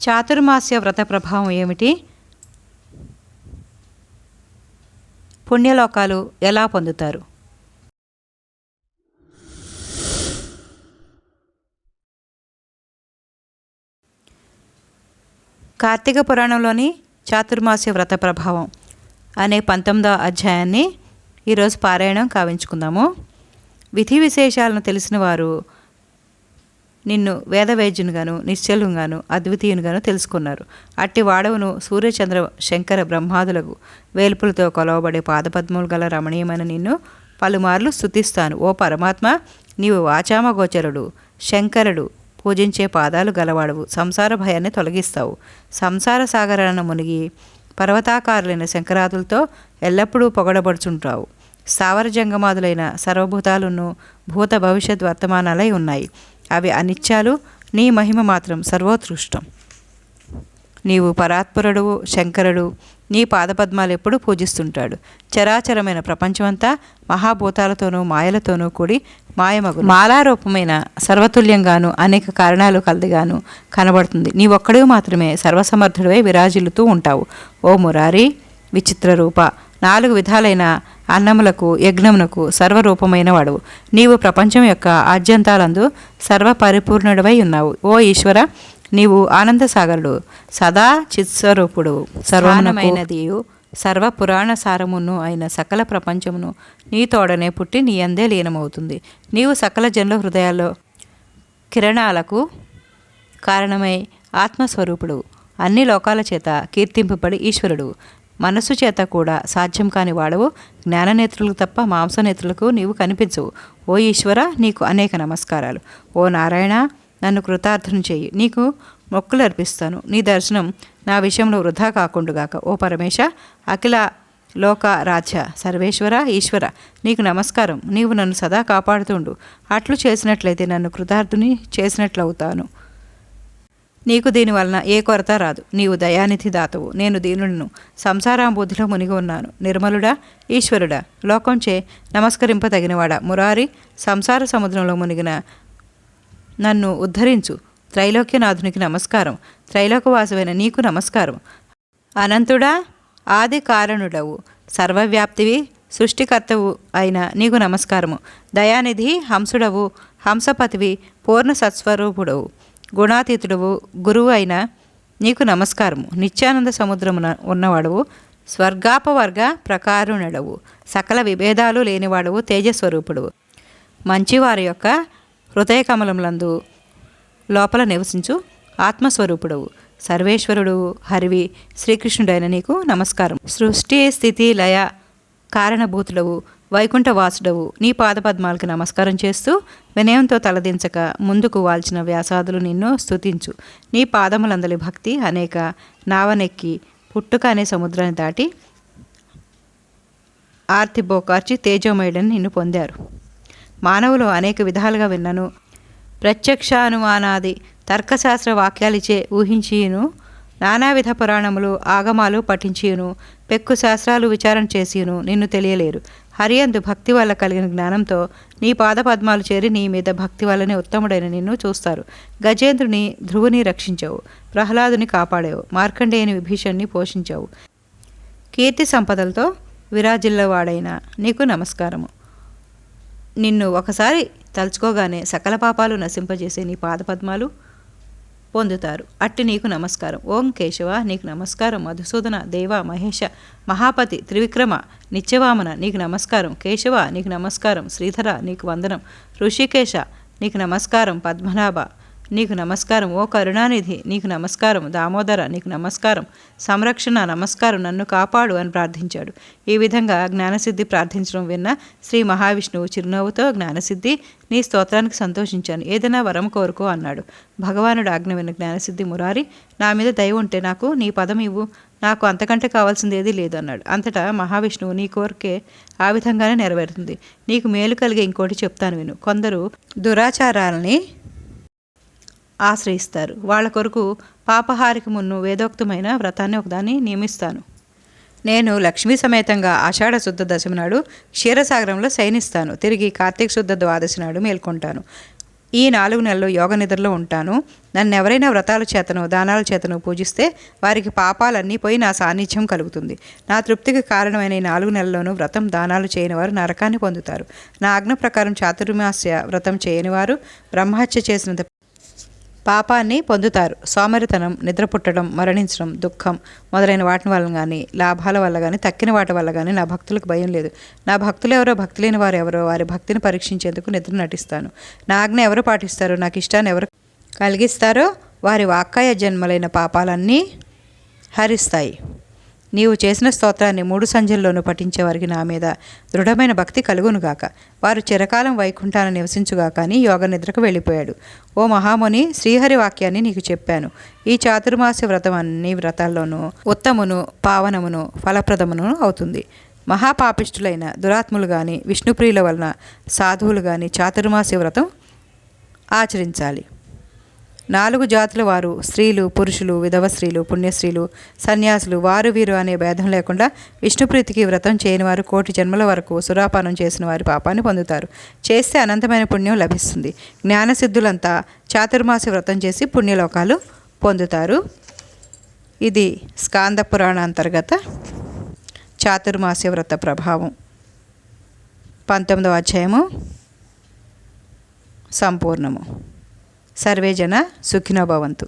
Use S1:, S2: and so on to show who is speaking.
S1: చాతుర్మాస్య వ్రత ప్రభావం ఏమిటి? పుణ్యలోకాలు ఎలా పొందుతారు? కార్తీక పురాణంలోని చాతుర్మాస్య వ్రత ప్రభావం అనే 19వ అధ్యాయాన్ని ఈరోజు పారాయణం కావించుకుందాము. విధి విశేషాలను తెలిసిన వారు నిన్ను వేదవేద్యునిగాను నిశ్చలుగాను అద్వితీయునిగాను తెలుసుకున్నారు. అట్టి వాడవును సూర్యచంద్ర శంకర బ్రహ్మాదులకు వేల్పులతో కొలవబడే పాదపద్మములు గల రమణీయమైన నిన్ను పలుమార్లు స్తుతిస్తాను. ఓ పరమాత్మ, నీవు వాచామగోచరుడు, శంకరుడు పూజించే పాదాలు గలవాడవు. సంసార భయాన్ని తొలగిస్తావు. సంసార సాగరాలను మునిగి పర్వతాకారులైన శంకరాదులతో ఎల్లప్పుడూ పొగడబడుచుంటావు. స్థావర జంగమాదులైన సర్వభూతాలను భూత భవిష్యత్ వర్తమానాలై ఉన్నాయి. అవి అనిత్యాలు. నీ మహిమ మాత్రం సర్వోత్కృష్టం. నీవు పరాత్పరుడు, శంకరుడు. నీ పాదపద్మాలు ఎప్పుడు పూజిస్తుంటాడు. చరాచరమైన ప్రపంచమంతా మహాభూతాలతోనూ మాయలతోనూ కూడి మాయమగు మాలారూపమైన సర్వతుల్యంగాను అనేక కారణాలు కలదిగాను కనబడుతుంది. నీవొక్కడివి మాత్రమే సర్వసమర్థుడివై విరాజిల్లుతూ ఉంటావు. ఓ మురారి, విచిత్ర రూప, 4 విధాలైన అన్నములకు యజ్ఞమునకు సర్వరూపమైన వాడువు. నీవు ప్రపంచం యొక్క ఆద్యంతాలందు సర్వపరిపూర్ణుడివై ఉన్నావు. ఓ ఈశ్వర, నీవు ఆనందసాగరుడు, సదా చిత్స్వరూపుడు, సర్వమైనదియు సర్వ పురాణ సారమును అయిన సకల ప్రపంచమును నీ తోడనే పుట్టి నీ అందే లీనమవుతుంది. నీవు సకల జనుల హృదయాల్లో కిరణాలకు కారణమై ఆత్మస్వరూపుడు, అన్ని లోకాల చేత కీర్తింపబడి ఈశ్వరుడు, మనస్సు చేత కూడా సాధ్యం కాని వాడవు. జ్ఞాననేత్రులకు తప్ప మాంసనేత్రులకు నీవు కనిపించవు. ఓ ఈశ్వర, నీకు అనేక నమస్కారాలు. ఓ నారాయణ, నన్ను కృతార్థం చెయ్యి. నీకు మొక్కులు అర్పిస్తాను. నీ దర్శనం నా విషయంలో వృధా కాకుండుగాక. ఓ పరమేశ, అఖిల లోక రాజ్య సర్వేశ్వర, ఈశ్వర, నీకు నమస్కారం. నీవు నన్ను సదా కాపాడుతుండు. అట్లు చేసినట్లయితే నన్ను కృతార్థుని చేసినట్లవుతాను. నీకు దీనివలన ఏ కొరత రాదు. నీవు దయానిధి దాతవు, నేను దీనులను. సంసారాంబుద్ధిలో మునిగి ఉన్నాను. నిర్మలుడా, ఈశ్వరుడా, లోకంచే నమస్కరింపదగినవాడా, మురారి, సంసార సముద్రంలో మునిగిన నన్ను ఉద్ధరించు. త్రైలోక్యనాథునికి నమస్కారం. త్రైలోకవాసువైన నీకు నమస్కారం. అనంతుడా, ఆది కారణుడవు, సర్వవ్యాప్తివి, సృష్టికర్తవు అయిన నీకు నమస్కారము. దయానిధి, హంసుడవు, హంసపతివి, పూర్ణ సత్స్వరూపుడవు, గుణాతీతుడవు, గురువు అయిన నీకు నమస్కారము. నిత్యానంద సముద్రమున ఉన్నవాడవు, స్వర్గాపవర్గ ప్రకారుణుడవు, సకల విభేదాలు లేనివాడవు, తేజస్వరూపుడవు, మంచివారి యొక్క హృదయ కమలములందు లోపల నివసించు ఆత్మస్వరూపుడవు, సర్వేశ్వరుడు, హరివి, శ్రీకృష్ణుడైన నీకు నమస్కారం. సృష్టి స్థితి లయ కారణభూతుడవు, వైకుంఠవాసుడవు, నీ పాదపద్మాలకు నమస్కారం చేస్తూ వినయంతో తలదించక ముందుకు వాల్చిన వ్యాసాదులు నిన్ను స్తుతించు. నీ పాదములందలి భక్తి అనేక నావనెక్కి పుట్టుక అనే సముద్రాన్ని దాటి ఆర్తిబోకార్చి తేజోమయుడని నిన్ను పొందారు. మానవులు అనేక విధాలుగా విన్నను, ప్రత్యక్షానుమానాది తర్కశాస్త్ర వాక్యాలిచే ఊహించియును, నానావిధ పురాణములు ఆగమాలు పఠించియును, పెక్కు శాస్త్రాలు విచారణ చేసియును నిన్ను తెలియలేరు. హరియందు భక్తి వల్ల కలిగిన జ్ఞానంతో నీ పాదపద్మాలు చేరి నీ మీద భక్తి వల్లనే ఉత్తముడైన నిన్ను చూస్తారు. గజేంద్రుని ధ్రువుని రక్షించావు, ప్రహ్లాదుని కాపాడావు, మార్కండేయుని విభీషణ్ణి పోషించావు. కీర్తి సంపదలతో విరాజిల్లవాడైన నీకు నమస్కారము. నిన్ను ఒకసారి తలుచుకోగానే సకల పాపాలు నశింపజేసే నీ పాదపద్మాలు పొందుతారు. అట్టి నీకు నమస్కారం. ఓం కేశవ, నీకు నమస్కారం. మధుసూదన, దేవ, మహేష, మహాపతి, త్రివిక్రమ, నిత్యవామన, నీకు నమస్కారం. కేశవ, నీకు నమస్కారం. శ్రీధర, నీకు వందనం. ఋషికేశ, నీకు నమస్కారం. పద్మనాభ, నీకు నమస్కారం. ఓ కరుణానిధి, నీకు నమస్కారం. దామోదర, నీకు నమస్కారం. సంరక్షణ, నమస్కారం, నన్ను కాపాడు అని ప్రార్థించాడు. ఈ విధంగా జ్ఞానసిద్ధి ప్రార్థించడం విన్న శ్రీ మహావిష్ణువు చిరునవ్వుతో, జ్ఞానసిద్ధి, నీ స్తోత్రానికి సంతోషించాను. ఏదైనా వరం కోరుకో అన్నాడు. భగవానుడు ఆజ్ఞ విన్న జ్ఞానసిద్ధి, మురారి, నా మీద దయ ఉంటే నాకు నీ పదం ఇవ్వు, నాకు అంతకంటే కావాల్సింది ఏదీ లేదు అన్నాడు. అంతటా మహావిష్ణువు, నీ కోరికే ఆ విధంగానే నెరవేరుతుంది. నీకు మేలు కలిగే ఇంకోటి చెప్తాను విను. కొందరు దురాచారాలని ఆశ్రయిస్తారు. వాళ్ళ కొరకు పాపహారికి మున్ను వేదోక్తమైన వ్రతాన్ని ఒకదాన్ని నియమిస్తాను. నేను లక్ష్మీ సమేతంగా ఆషాఢ శుద్ధ దశమి నాడు క్షీరసాగరంలో శయనిస్తాను. తిరిగి కార్తీక శుద్ధ ద్వాదశి నాడు మేల్కొంటాను. ఈ 4 నెలలు యోగ నిద్రలో ఉంటాను. నన్ను ఎవరైనా వ్రతాల చేతను దానాల చేతను పూజిస్తే వారికి పాపాలన్నీ పోయి నా సాన్నిధ్యం కలుగుతుంది. నా తృప్తికి కారణమైన ఈ 4 నెలల్లోనూ వ్రతం దానాలు చేయని వారు నరకాన్ని పొందుతారు. నా ఆజ్ఞ ప్రకారం చాతుర్మాస్య వ్రతం చేయని వారు బ్రహ్మహత్య చేసినంత పాపాన్ని పొందుతారు. సోమరితనం, నిద్ర పుట్టడం, మరణించడం, దుఃఖం మొదలైన వాటి వల్ల కానీ, లాభాల వల్ల కానీ, తక్కిన వాటి వల్ల కానీ నా భక్తులకు భయం లేదు. నా భక్తులు ఎవరో, భక్తి లేని వారు ఎవరో వారి భక్తిని పరీక్షించేందుకు నిద్ర నటిస్తాను. నా ఆజ్ఞ ఎవరు పాటిస్తారో, నాకు ఇష్టాన్ని ఎవరు కలిగిస్తారో వారి వాక్కాయ జన్మలైన పాపాలన్నీ హరిస్తాయి. నీవు చేసిన స్తోత్రాన్ని 3 సంధ్యల్లోనూ పఠించే వారికి నా మీద దృఢమైన భక్తి కలుగునుగాక. వారు చిరకాలం వైకుంఠాన నివసించుగాక అని యోగ నిద్రకు వెళ్ళిపోయాడు. ఓ మహాముని, శ్రీహరి వాక్యాన్ని నీకు చెప్పాను. ఈ చాతుర్మాస్య వ్రతం అన్ని వ్రతాల్లోనూ ఉత్తమును, పావనమును, ఫలప్రదమును అవుతుంది. మహాపాపిష్టులైన దురాత్ములు కానీ, విష్ణుప్రియుల వలన సాధువులు కానీ చాతుర్మాస్య వ్రతం ఆచరించాలి. 4 జాతుల వారు, స్త్రీలు, పురుషులు, విధవ స్త్రీలు, పుణ్యస్త్రీలు, సన్యాసులు, వారు వీరు అనే భేదం లేకుండా విష్ణుప్రీతికి వ్రతం చేయని వారు 1,000,000 జన్మల వరకు సురాపానం చేసిన వారి పాపాన్ని పొందుతారు. చేస్తే అనంతమైన పుణ్యం లభిస్తుంది. జ్ఞానసిద్ధులంతా చాతుర్మాస్య వ్రతం చేసి పుణ్యలోకాలు పొందుతారు. ఇది స్కాంద పురాణ అంతర్గత చాతుర్మాస్య వ్రత ప్రభావం 19వ అధ్యాయము సంపూర్ణము. సర్వే జన సుఖినో భవంతు.